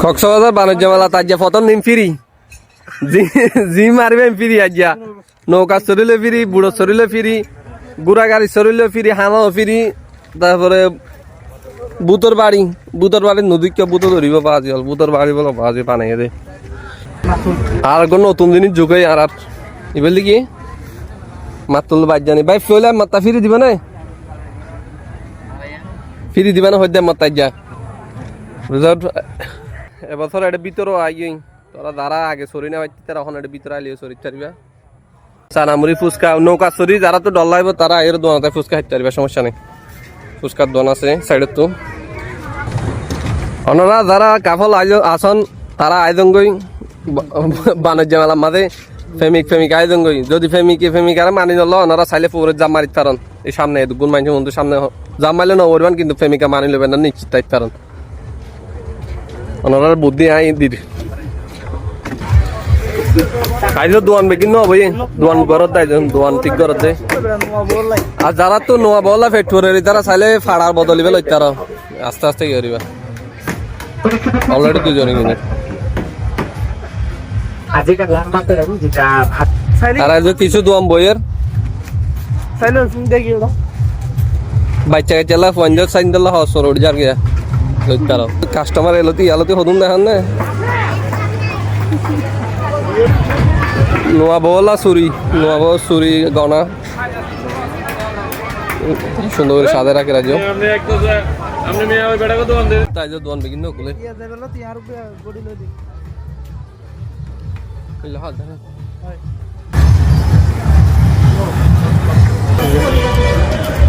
কক্সবাজার বাণিজ্য মেলা তাজ্জা প্রথম দিন ফিরি জি মারবে ফিরি আজ্জা নৌকা চড়িলে ফিরি বুড়ো চড়িলে ফিরি গুড়া গাড়ি চড়িলে ফিরি হামাও ফিরি তারপরে বুতর বাড়ি নদীকে বুতো ধরিব পাওয়া হল বুতর বাড়ি বলো পাওয়া যায় পানি দে আর কোন নতুন জিনিস যোগাই আর এবার কি মাতুল বাইর জানি ভাই ফেলে মাত্তা ফিরি দিবে না ফিরি দিবে না হইতে মাত্তা যা এবছর এটা ভিতরও আই তোরা যারা আগে সরি না পাইতে তারা এখন এটা ভিতরে আইলিও সরি পারবা চানামুড়ি ফুচকা নৌকা সরি যারা তো ডল লাগবে তারা এর দোনাতে ফুচকা খাইতে পারবা সমস্যা নেই ফুচকার দোন আছে সাইডের তো ওনারা যারা কাফল আসন তারা আয়োজনগই বাণিজ্য মেলার মাঝে ফেমিক আয়োজনগই যদি ফেমিকারে মানি নল ওনারা চাইলে পুকুরের জাম মারিতে পারেন এই সামনে দুগুণ মানুষের মধ্যে সামনে জাম মারলে নবরবান কিন্তু ফেমিকা মানি লবেন না নিশ্চিত থাকতে পারেন ওনার বুদ্ধি আই দিদি আইজ দোয়ান বেকিন নবই দোয়ান ঘরত দেয় দোয়ান ঠিক ঘরত দেয় আর যারা তো নোয়া বলা ফ্যাক্টরি তারা চাইলে ফাড়ার বদলিবে লইতে তারা আস্তে আস্তে কি করিবা অলরেডি দুজনে কিনে তারা যে কিছু দোয়াম বইয়ের বাচ্চা কাচ্চা পঞ্চাশ সাইন দিল্লা হসর উঠে যার গিয়া লইতে তারা কাস্টমার এলতি হদুম দেখান না নোয়া বলা চুরি গনা সুন্দর করে সাদে রাখে রাজ্য তাই যে দোয়ান বেকিন নকুলে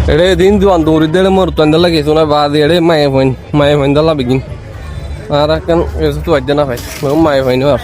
এড়ে দিন দোয়ান দৌড়ি দেড়ে মোর তন্দা লাগে সোনা বাদ এড়ে মায়ে হইন দালা বেকিন আর কেন এসে তো আজ না ভাই মায়ে হইন আর